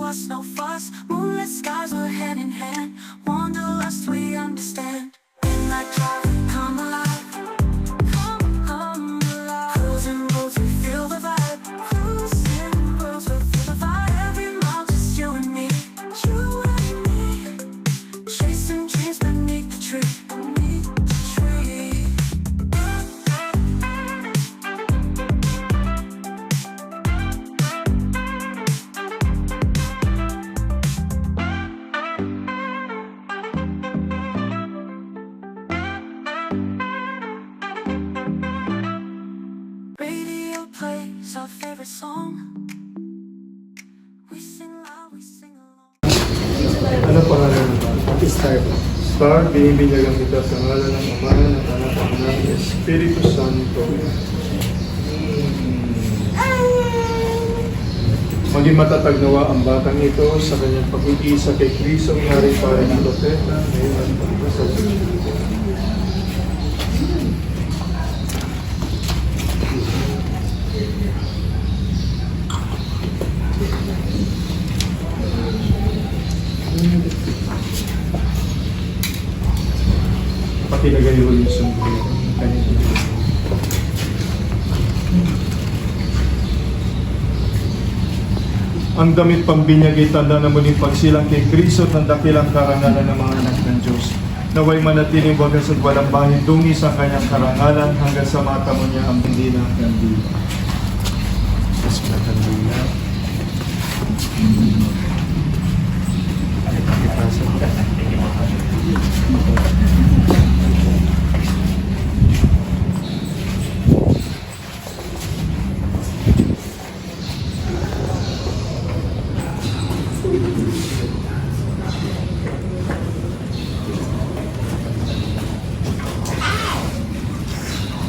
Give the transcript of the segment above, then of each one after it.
us, no fuss. Moonlit skies were hand in hand. Wanderlust we understand. Midnight drive, we come alive. Come alive. Cruising roads, we feel the vibe. Cruising roads, we feel the vibe. Every mile, just you and me. You and me. Chasing dreams beneath the tree. Beneath the tree. Radio plays our favorite song. We sing loud, we sing along. Ano pangalan mo? Star. Star, binibinyagan kita sa ngalan ng Ama, ng Anak, ng Espiritu Santo. Maging matatag nawa ang batang ito sa kanyang pag-iisa kay Kristo, ang hari para ng Propeta, ngayon at pagkasabi. Pakilagay ko yung sumbuyo. Ang damit pambinyag ay tanda na muling pagsilang kay Kristo at ang dakilang karangalan ng mga anak ng Diyos. Naway manatiling wagas at walang bahin dungis ang kanyang karangalan hanggang sa mata mo niya ang kandila. Tapos na kandila.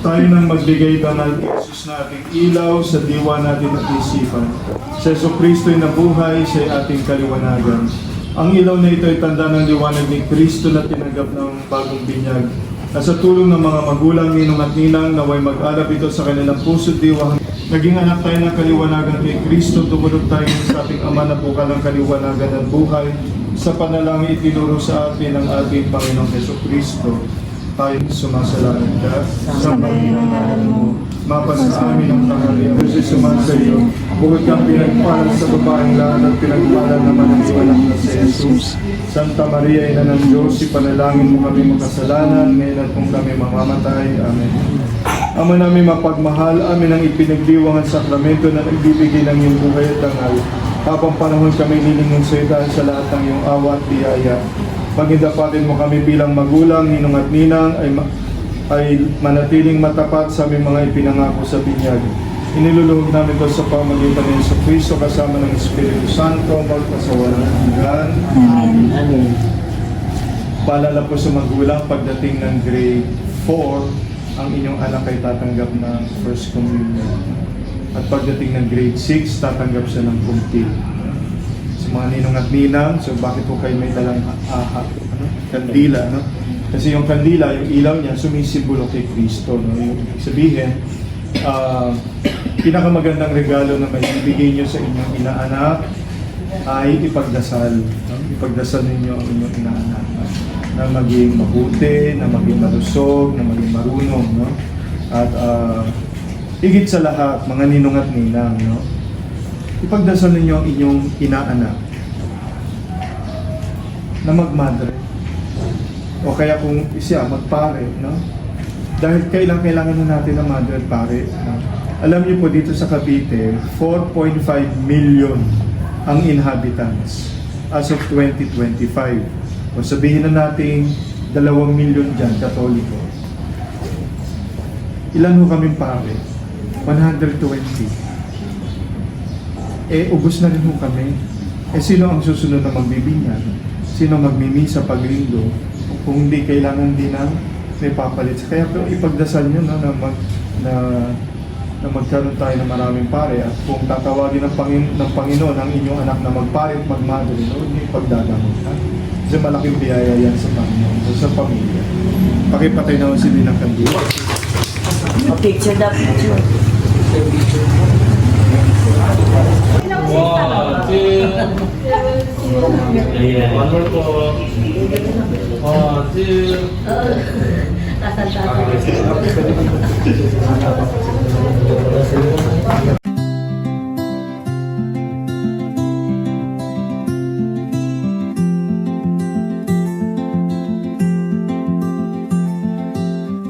Tayo nang magbigay banal kay Jesus na ating ilaw sa diwa natin at isipan. Sa Jesucristo ay nabuhay, siya ay ating kaliwanagan. Ang ilaw na ito ay tanda ng liwanag ni Kristo na tinanggap ng bagong binyag. At sa tulong ng mga magulang, ninong at ninang, naway mag-alap ito sa kanilang puso at diwa. Naging anak tayo ng kaliwanagan kay Kristo, tumunod tayo sa ating Ama na bukal ng kaliwanagan at buhay. Sa panalangin itinuro sa atin ng ating Panginoong Jesucristo. Tayo sumasalangit ka sa Panginoon mo. Mapas sa amin ang tanghalian. Diyos ay sumasa iyo. Bukod kang pinagpala sa babaeng lahat at pinagpala naman ang iwanak na si Jesus. Santa Maria, Ina ng Diyos, ipanalangin mo kami makasalanan, ngayon at kung kami mamamatay. Amen. Ama namin mapagmahal, amin ang ipinagdiwang at sakramento na nagbibigay ng iyong buhay at dangal. Habang panahon kami nilingin sa iyo dahil sa lahat ng iyong awa at biyaya. Pagindapatin mo kami bilang magulang, ninong at ninang ay manatiling matapat sa aming mga ipinangako sa binyag. Iniluluhog namin ito sa pamagitan ng Jesucristo kasama ng Espiritu Santo magpasawalang hanggan. Amen. Paalala po sa magulang, pagdating ng grade 4, ang inyong anak ay tatanggap ng First Communion. At pagdating ng grade 6, tatanggap siya ng kumpil. Sa mga ninong at ninang, so bakit po kayo may dalang kandila, no? Kasi yung kandila, yung ilaw niya, sumisimbolo kay Kristo, no? Yung sabihin, pinakamagandang regalo na may ibigay niyo sa inyong inaanak ay ipagdasal, no? Ipagdasal ninyo ang inyong inaanak, no? Na maging mabuti, na maging malusog, na maging marunong, no? At higit sa lahat, mga ninong at ninang, no? Ipagdasal ninyo ang inyong inaanak na magmadre o kaya kung siya magpare, no? Dahil kailangan na natin ng mother at pare, no? Alam niyo po dito sa Cavite, 4.5 million ang inhabitants as of 2025. O sabihin na natin 2 million dyan, Katoliko. Ilan ho kaming pare? 120. Ubos na rin ho kami. Sino ang susunod na magbibinyan? Sino magmimisa paglinggo? Kung hindi, kailangan din na may papalit. Kaya ipagdasal nyo, no, na magkaroon tayo ng maraming pare. At kung tatawagin ng Panginoon ang inyong anak na magpare at magmadre, no, hindi ipagdadamot. Kasi malaking biyaya yan sa Panginoon, sa pamilya. Pakipatay naman sila ng kandila. Picture na picture. Wow, Number po. 1, 2.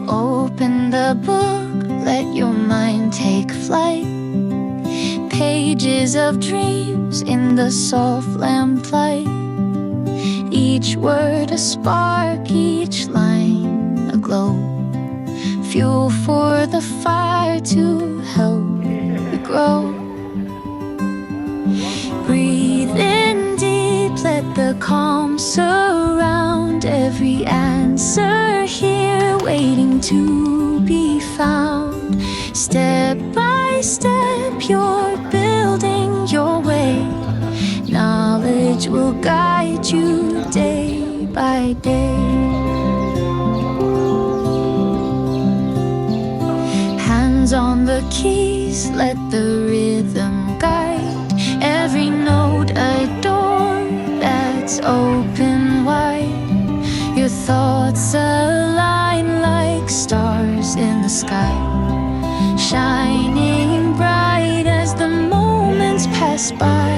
Open the book, let your mind take flight. Pages of dreams in the soft lamplight. Each word a spark, each line a glow. Fuel for the fire to help you grow. Breathe in deep, let the calm surround. Every answer here waiting to be found. Step by step you're building your way. Knowledge will guide you day by day. Hands on the keys, let the rhythm guide. Every note a door that's open wide. Your thoughts align like stars in the sky, shining bright as the moments pass by.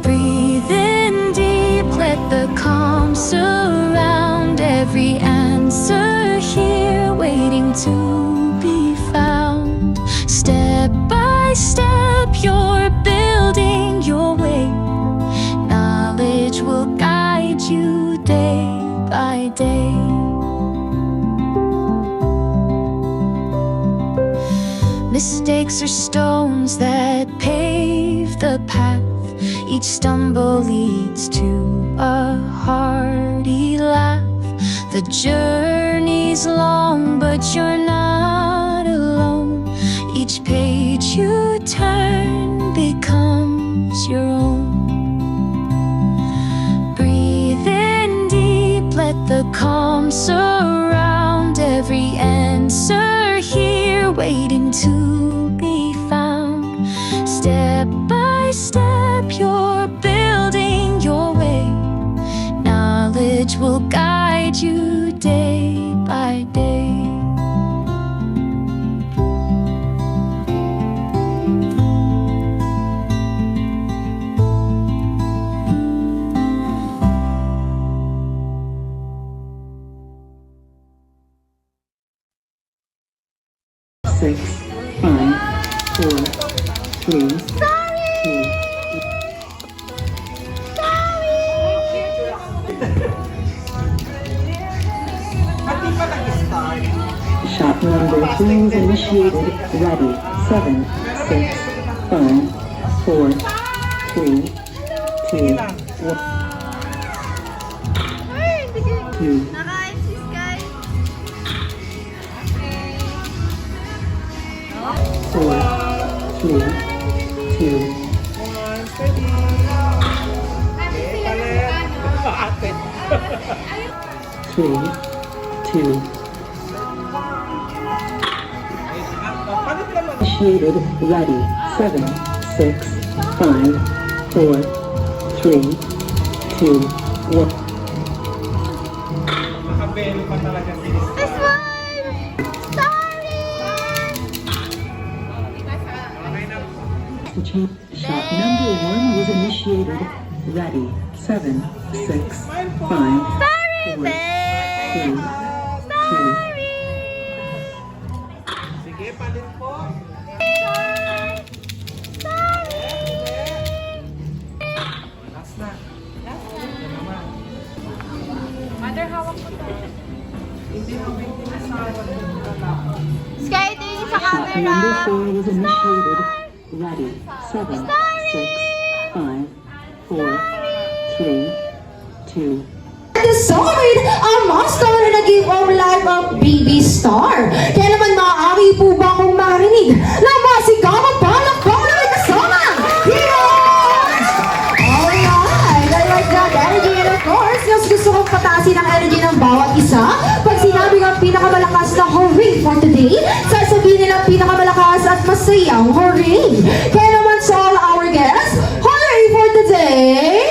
Breathe in deep, let the calm surround. Every answer here waiting to be found. Step by step you're building your way. Knowledge will guide you day by day. Mistakes are stones that pave the path. Each stumble leads to a hearty laugh. The journey's long, but you're not alone. Each page you turn becomes your own. Breathe in deep, let the calm surround. Every answer here waiting to be found. Step by step you're building your way. Knowledge will guide you day by day. Six, 5, 4, 3, 2. Shot number 2 is initiated. Ready. 7, 6, 5, 4, 3, 2, 1. 2. Naka-exist guys. 4, 3, 2. 3, 2. Initiated. Ready. 7, 6, 5, 4, 3, 2, 1. This one! Sorry! The shot number 1 was initiated. Ready. 7, 6, 5, 4, 3, 2. Sky, tingin sa Shot camera. number 4 was initiated. Ready. 7, 6, 5, 4, 3, 2. Decide ang master na nag-give of life of baby star. Kaya naman maaari po ba akong marinig na masigawan palakpakan na may kasama? Heroes! Alright! I like that energy and of course, mas gusto kong patasin ang energy ng bawat isa. Pag sinabi ang pinakamalakas na hooray for today, sasabihin nila pinakamalakas at masayang hooray. Kaya naman sa all our guests, hooray for today!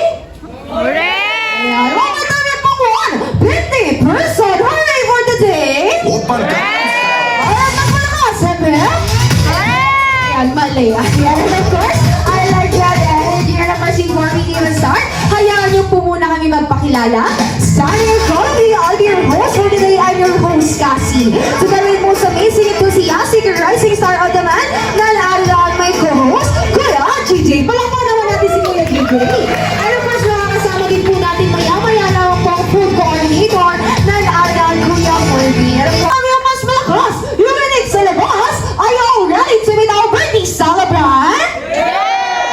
Ayan, mali. Ayan, and of course, I like that energy. And of course, before we even start, hayaan niyo po muna kami magpakilala. Starting from me, I'll be your host for today. I'm your host, Cassie. Together with most amazing, enthusiastic, rising star of the man, nalala my co-host, Kuya GJ. Palakpan naman natin si Kuya GJ. And of course, makakasama din po natin maya-maya lang po ang food coordinator, nalala Kuya Morby. And of course, kami ang mas malakas, yung unique sa labas, are you all ready to meet our birthday celebrant?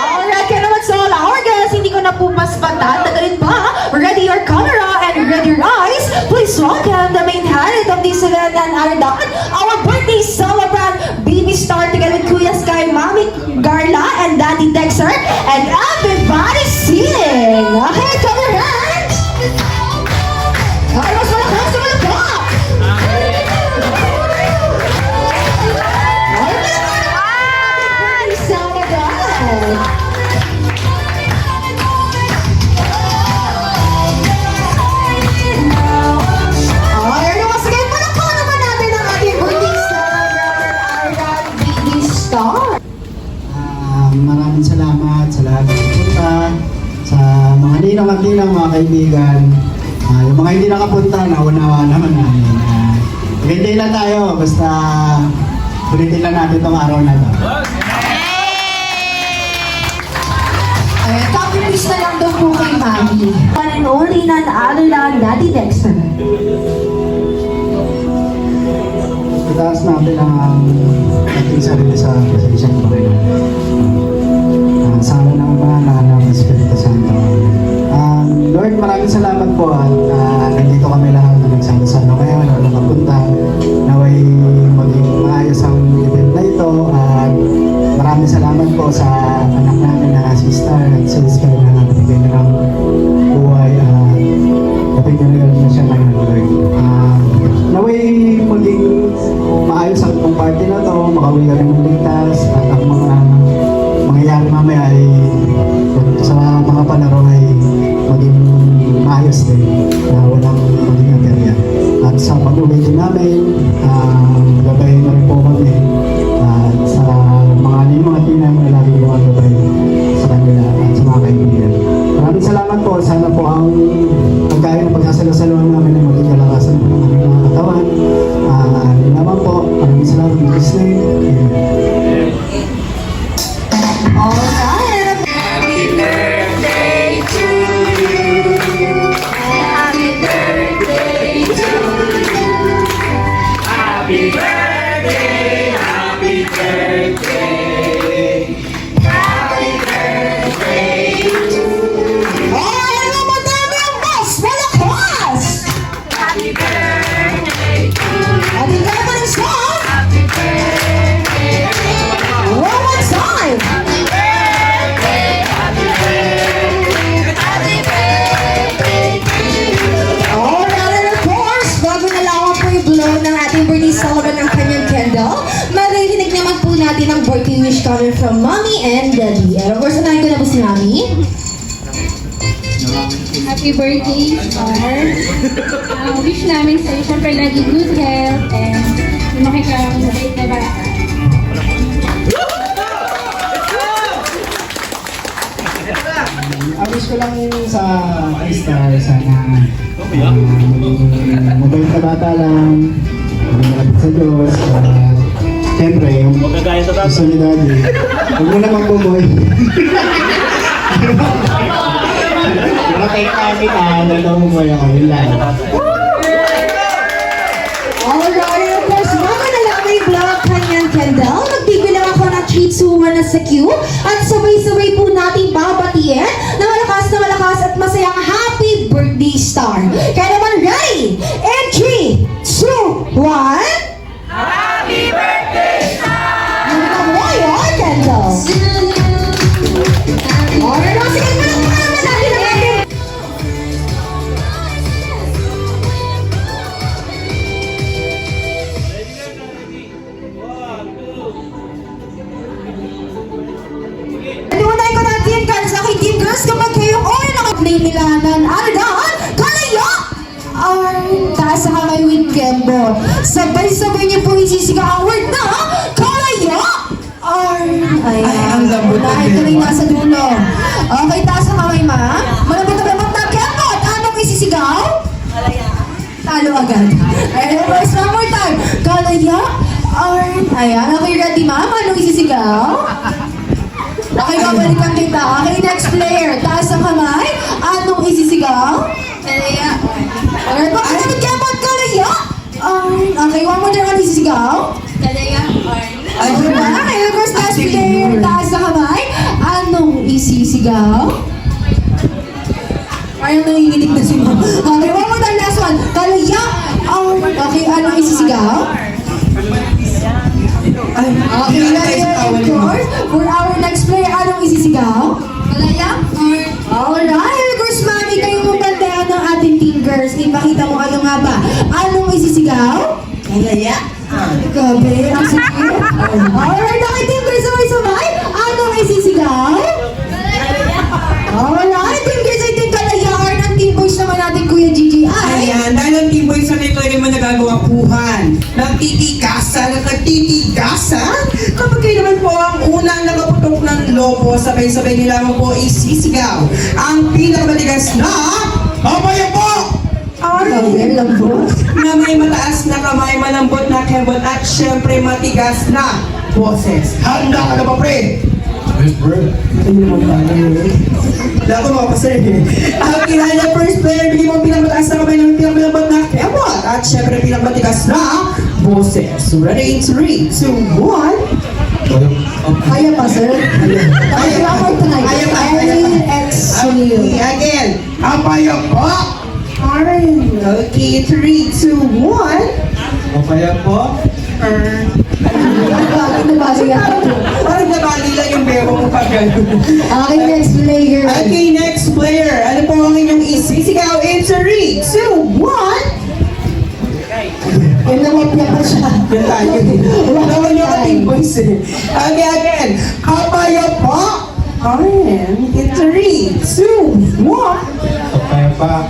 Alright, kaya naman sa all our guests, hindi ko na po mas patatagalin pa. Ready your camera and ready your eyes. Please welcome the main highlight of this event and our birthday celebrant, baby star, together with Kuya Sky, Mami Garla, and Daddy Dexter, and everybody sing. Okay, come your hands. Okay, mas malakas sa malapot. Birthday celebrant. Alright, once again, palakpakan naman natin ang ating birthday celebrant, Ardan Baby Star. Maraming salamat sa lahat ng pupunta, sa mga ninang at ninang mga kaibigan. Yung mga hindi nakapunta, naunawa naman namin. Maganda lang tayo, basta ulitin lang natin itong araw na ito. Ayan, copy paste na lang daw po kay Mami. One and only, none other than Daddy Dexter. Itaas natin ang ating sarili sa presensyang Panginoon. Sama ng mga ng Espiritu Santo. Lord, maraming salamat po at nandito kami lahat na nagsama-sama ngayon at nakapunta. Naway maging maayos ang event na ito at maraming salamat po sa anak namin na si Star at si Sky na nabigyan niya ng buhay at nabigyan niya siya ngayon, Lord. Naway maging maayos ang itong party na to, makauwi kami ng ligtas at ang mga mangyayari mamaya ay sa mga panaro ay maging maayos din na walang maging aberya. At sa pag-uwi din namin, gabayin na rin po kami at sa mga tinay mo na lagi gabay sa kanila at sa mga kaibigan. Maraming salamat po. Sana po ang pagkain ng pagsasalusaluhan namin ay maging kalakasan po ng aming mga katawan. Yun naman po. Maraming salamat in Jesus' name. Amen. Alright. Happy birthday to you. Happy birthday to you. Happy birthday, happy birthday. Happy birthday to you. Alright, ano madami ang mas malakas. Happy birthday to you. Happy birthday song. Happy birthday. One more time. Celebrate ang kanyang candle. Maririnig naman po natin ang birthday wish coming from Mommy and Daddy. And of course, unahin ko na po si Mommy. Happy birthday, Star. Wish namin sa'yo, syempre, lagi good health and lumaki ka ang mabait na bata. Ang wish ko lang sa Star, sana mabait na bata lang, malapit sa Diyos. Siyempre, yung gusto ni Daddy, huwag mo naman bumoy. Nakay kami daw bumoy ako, yun lang. Alright, of course, mama na lang may blow kanyang candle. Magbibilang ako ng 3, 2, 1 na sa queue. At sabay-sabay po natin babatiin na malakas at masayang happy birthday star. Kaya naman ready? In 3, 2, 1. Happy birthday star! Nabuhay yung candle. Alright, sige, palakpakan naman natin ang ating Inuunahin ko natin kan sa aking team girls kapag kayong oras naka-play nila ng Ardan, Kalaya! Ay, taas sa kamay with Gembo. Sabay-sabay niyo po isisigaw ang word na Kalaya! Ayan. ang lambot na Dahil tuloy nasa dulo. Okay, taas ang kamay, ma. Malambot na ba na kemot? Anong isisigaw? Talo agad. Ayan, first one more time. Kalaya. Ayan, okay, ready, ma'am? Anong isisigaw? Okay, babalikan kita. Okay, next player. Taas ang kamay. Anong isisigaw? Kalaya. Alright, bakit kemot? Kalaya. Okay, one more time. Anong isisigaw? Kalaya. Okay, of course, last player. Taas ang kamay. Anong isisigaw? Parang nanginginig na si Mom. Okay, one more time, last one. Kalaya. Okay, anong isisigaw? Okay, that's it, of course. For our next player, anong isisigaw? Kalaya. Alright, of course, mami, kayo mong bandayan ng ating team girls. Ipakita mo ano nga ba? Anong isisigaw? Kalaya. Grabe, ang sakit. Alright, okay, team girls, sabay-sabay. Anong isisigaw? Alright, team girls, I think kalayaan ang team boys naman natin, Kuya Gigi. Ayan, dahil ang team boys sa nito ay naman nagagawapuhan. Nagtitigasan at nagtitigasan. Kapag kayo naman po ang unang nakaputok ng lobo, sabay-sabay nila mo po isisigaw. Ang pinakamatigas na, babaya po! Grabe, lambot. Na may mataas na kamay, malambot na kembot, at syempre matigas na boses. Handa ka na ba, pre? Dapat mga pasay. Ang kinaya first player, bigyan mo ang pinakamataas na kamay ng pinakamalambot na kembot, at syempre pinakamatigas na boses. Ready, 3, 2, 1. Kaya pa, sir? Kaya pa tonight. Kaya pa. Excellent. Again, kapaya po. Alright. Okay, 3, 2, 1. Papaya po. Nabali ako. Parang nabali lang yung bebo mo pag gano'n. Okay, next player. Okay, next player. Ano po ang inyong isisigaw in 3, 2, 1. Ay, nawapya pa siya. Yan tayo. Naman yung ating voice eh. Okay, again. Kapaya po. Alright. In 3, 2, 1. Papaya pa.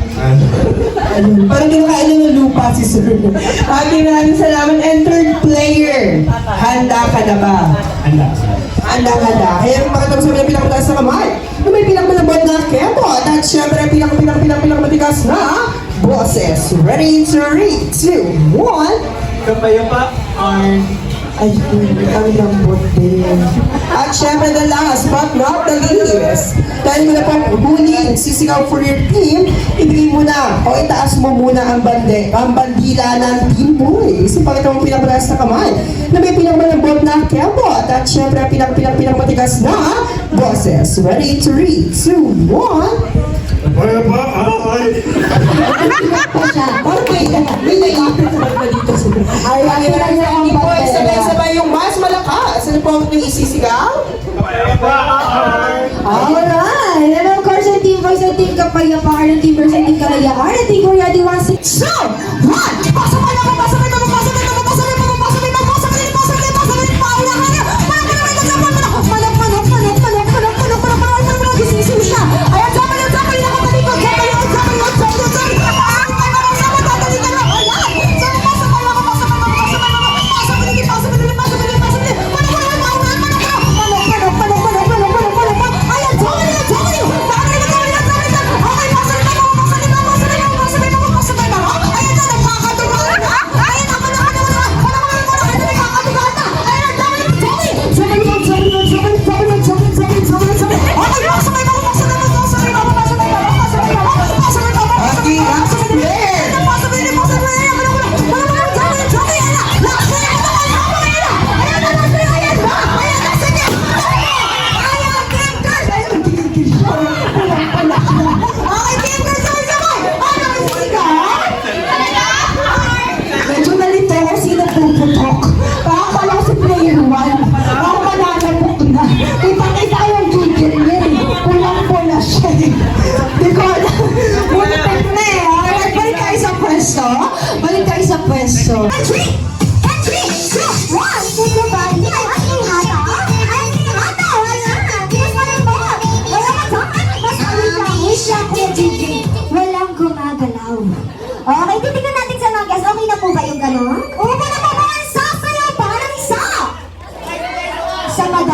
Parang kinakain ng lupa si Sir. Maraming salamat. And third player, handa ka na ba? Handa. Handa ka na. Kaya makita mo sa mga pinakamataas na kamay. Na may pinakamalambot na kembot. At syempre, pinakamatigas na boses. Ready, 3, 2, 1. Papaya pa. Ay, ang lambot din. At syempre, the last but not the least, dahil mo na pang huling sisigaw for your team, ibigay mo na o itaas mo muna ang bandila ng team boys. Ipakita mo pinakalas na kamay na may pinakamalambot na kembot. At syempre, pinakamatigas na boses. Ready, 3, 2, 1. Papaya pa. Parang may naipit sa ba dito sa Ay, ay, ang team boys, bandera. sabay-sabay yung mas malakas. Ano po ang inyong isisigaw? Alright. And of course, ang team boys, ang team kapayapaan, ang team girls, ang team kalayaan, ang team Kuya Diwasi. So, one! Pasok mo na mo! Pasok mo na mo! Pasok mo na mo! Pasok mo na mo! Pasok mo na mo! Pasok mo na mo! Pasok mo na mo! Pasok mo na mo! Paula ka na! Paula ka na! Manok! Gising siya! Ayan, sabi na kapatid ko! Sabi na! Okay, next player. Medyo nalito ako sino puputok. Pakakala ko si player 1. Ako mananapok na. Kita-kita yung gigil niya. Pulang-pula siya. Di ko alam. Puputok na eh. Alright, balik tayo sa pwesto. Balik tayo sa pwesto. Entry! Entry! 2, 1! Sige ba? Hindi ay aking hata. Aking hata! Wala! Tigas pa ng bot! Wala ka sa akin! Mas alitawish siya, Kuya Gigi. Walang gumagalaw. Okay, titignan natin sa mga guys. Okay na po ba yung gano'n? Opo na po ba? Sasayaw para isa! Sa madami.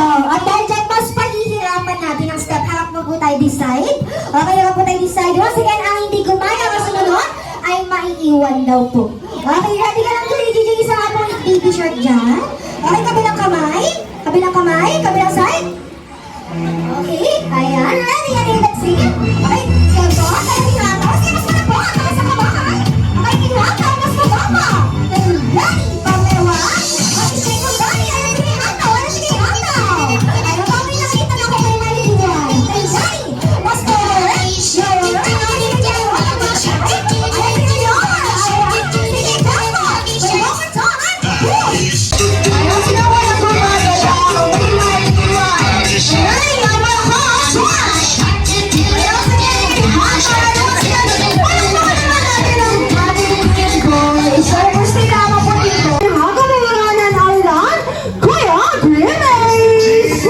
decide? Okay naman po tayo decide. Once again, ang hindi gumaya kasunod ay maiiwan daw po. Okay, ready ka lang to, DJ, sa atong baby shirt dyan? Okay, kabilang kamay? Kabilang kamay? Kabilang side? Okay, ayan. Ready, ready, let's see. Okay, ganito. Kaya hinatos. Sige, mas muna po. Ang sa kamay. Okay, hinatos. Mas mababa. And ready, pangalawa. Okay, sige, kung ready. Ayan, sige, hinatos. Ayan, sige, hinatos. Ayun, kami nakita na kung may maliwan. Okay, ready. Mas forward. Lower. Okay, sige, hinatos. Ayan, sige, yun. Ayan, sige, hinatos. Wait, one more time. Push. Ayun, sige, wala ko ba? May maliwan. Ready, I'm a hot flash. Ayun, sige, hot flash. Wala naman natin ang ating boys. So, first thing naman po dito. Hakamanganan Alan, Kuya Grimace.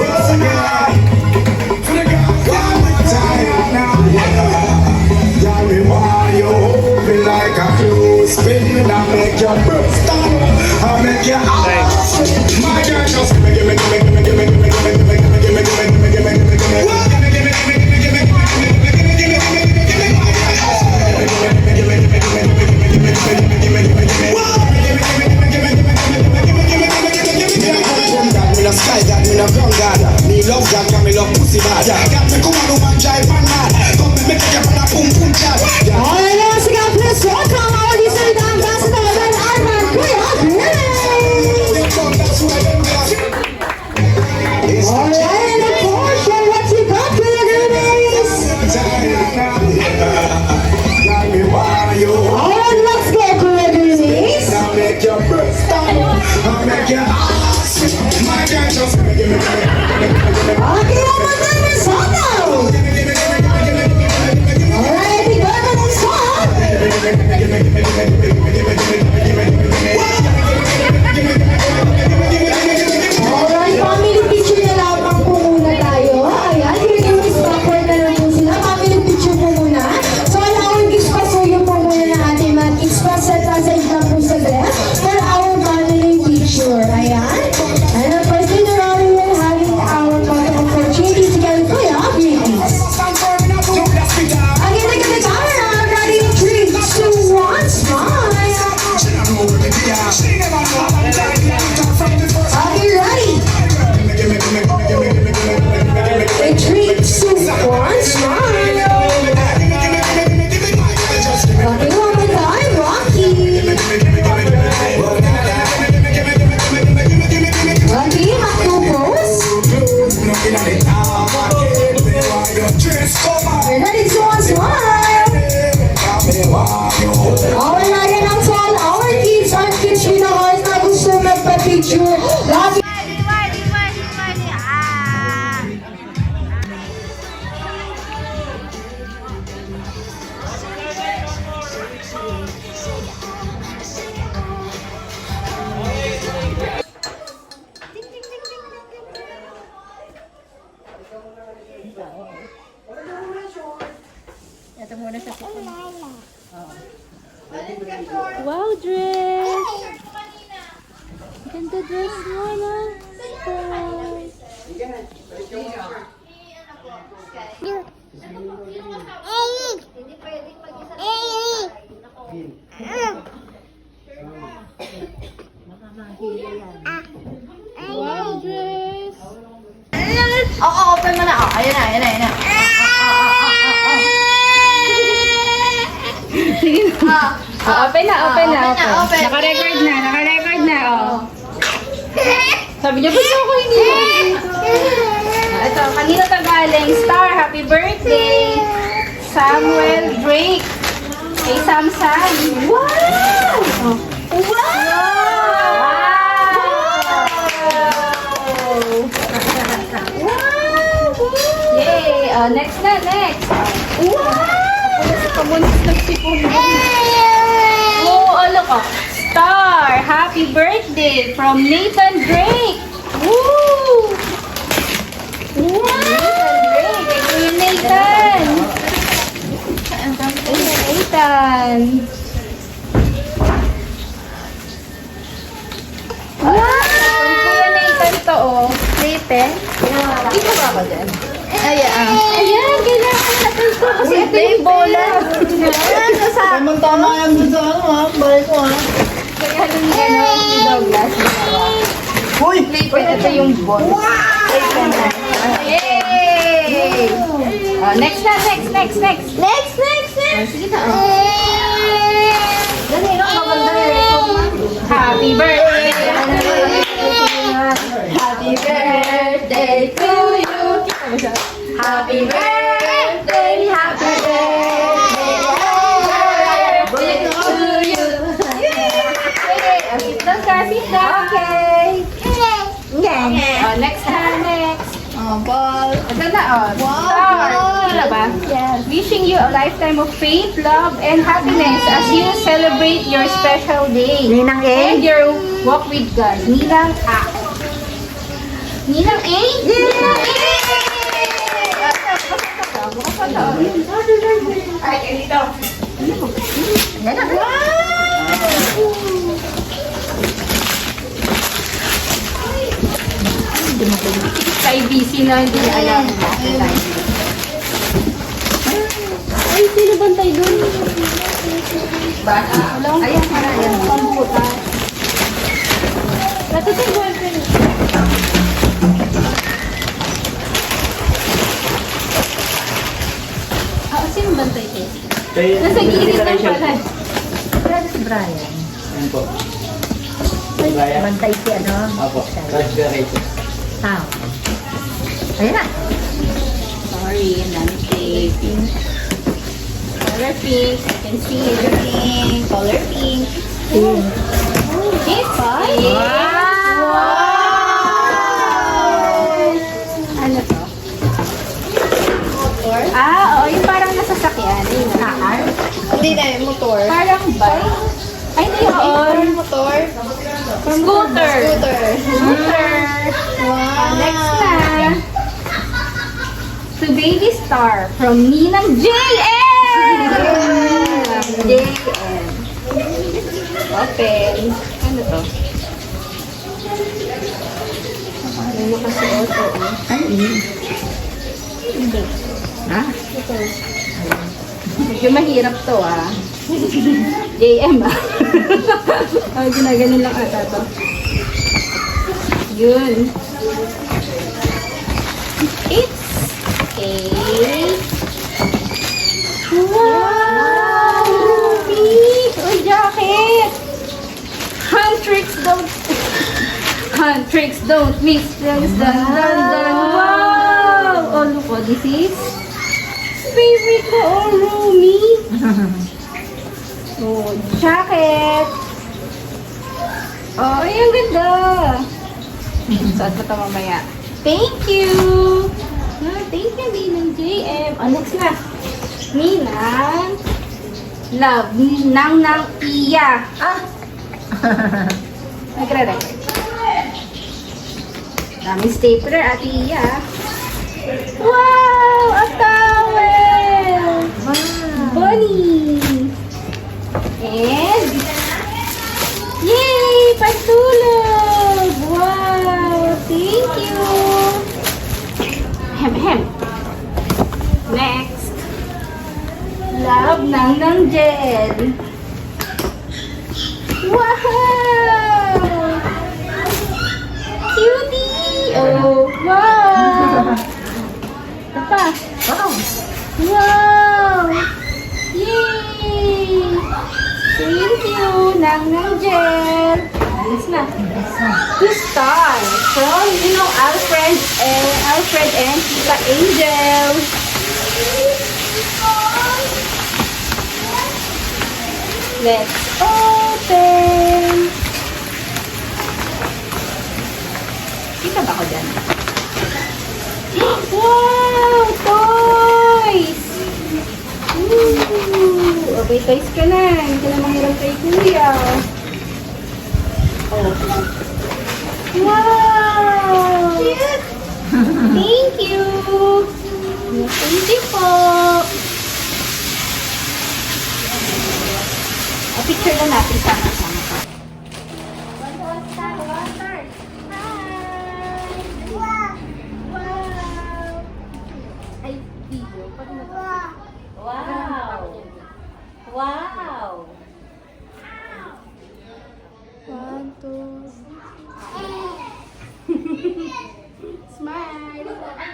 Alright, let's go. Please welcome our Disney Ambassador, Arman, Kuya Grimace. Alright, and of course, show what you got, Kuya Grimace. Alright, let's go, Kuya Grimace. Okay, I'm a Soto. Alright, we got the next song. Alright, family picture na lamang po muna tayo. Ayan, yung backward na lang po sila. Family picture po muna. So, allowing expasuyo po muna na ating mag-express at aside na po sa left for our family picture. Ayan. And of course, in the round, we will having our photo opportunity together for your greetings. Again, look at the camera. Ready, 3, 2, 1, smile. Are you ready? In 3, 2, 1, smile. Okay, one more time, Rocky. Okay, Makto pose. Ready, 2, 1, smile. Okay, lagi ng song. Our kids with the heart na gusto magpa-picture. Lagi Wow, dress! Ganda dress mo na. Wow, dress! Oo, open mo na. Oh, ayun na, ayun na, ayun na. Open na, open na. open. Naka-record na, oh. Sabi niya, ba't ako hindi? Ito, kanino to galing? Star, happy birthday! Samuel Drake. Kay Samsam. Wow! Yay! Next na, next. Pamunis ng sipon. Oh, ano ka? Star, happy birthday from Nathan Drake. Woo! Wow! Nathan Drake. Kay Kuya Nathan. Wow! Kuya Nathan to, oh. Nathan. Dito ba ako dyan? Ayan. Ayan, kailangan natin ito kasi ito May yung bola. Ayan, nasa... Tama yan dun sa ano ha, balik ko ha. Kaya nung gano'n, si Douglas. Uy! Uy, ito yung ball. Yay! Next na, next. Next. Sige na, Dali, no? Maganda yung Happy birthday! Happy birthday to you! Happy birthday! Happy birthday to you! Sit down ka, sit down. Okay. Next na, next. Ball. Ito na, Star. Sila ba? Yes. Wishing you a lifetime of faith, love, and happiness as you celebrate your special day. Ninang A? And your walk with God. Ninang A. Ninang A? Ninang A! Bukas pa to. Ay, dito. Yan na. Sa IBC na hindi niya alam. Ay, sino bantay doon? Bata. Ayan, ayan. Pambuta. Natutin boyfriend. Sino bantay ko? Nasa gilid ng pala. Ano si Brian? Ayan po. Bantay si ano? Apo. Raspberry. Tao. Ayan na. Sorry, ang dami pink. Color pink. I can see the pink. Color pink. It's pink. Wow! Ano to? Motor? Yung parang nasasakyan. Car? Hindi na, motor. Parang bike. Ay, hindi yun. Motor. Scooter. Scooter. Wow. Next na. To Baby Star from Ninang JM! JM. Open. Ano to? Ano kasi auto eh. Ay, Hindi. ha? Medyo mahirap to JM ginaganon lang ata to. Yun. It's a... Wow! Ruby! Uy, jacket! Hand tricks don't mix. Dun. Wow! Oh, look, this is favorite ko, Rumi. Oh, jacket. Oh, ay, ang ganda. Saan ko ito mamaya? Thank you. Thank you, Ninang JM. Next na. Ninang Love. Nang Iya. Nagre-record. Dami stapler, Ate Iya. Wow! A towel! Bunny! And... Yay! Pantulog! Wow! Thank you! Hem. Next. Love ng Jen. Wow! Cutie! Oh, wow! Ito pa. Wow! Yay! Thank you, Nang Jen. Alis na. To Star from, Alfred and Tita Angel. Let's open. Kita ba ako dyan? Wow! Toys! Ooh! Okay, toys ka na. Hindi ka na manghiram kay Kuya. Oh. Wow! Cute! Thank you! Thank you po! Picture na natin sama-sama pa. One star. Hi! Wow!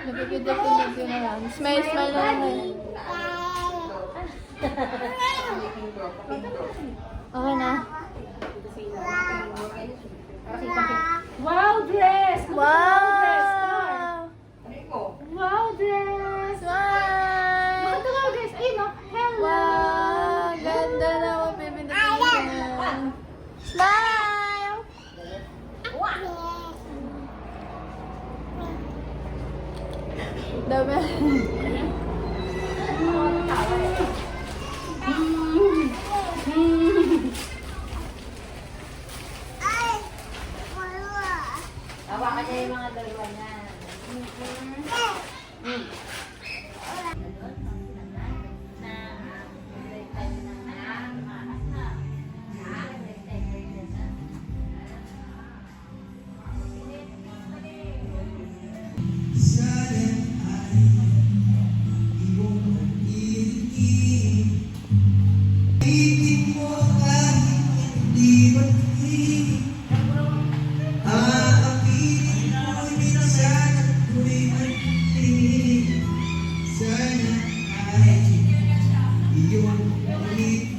Napipindot-pindot ko na lang. Smile na lang. Okay na. Wow, dress! Wow! Wow, dress! Smile! Bakit wow, dress? Ayun, no? Hello! Wow! Ganda na ako. Pipindot-pindot ko na. Smile! Dami. Sana ay iyong ulit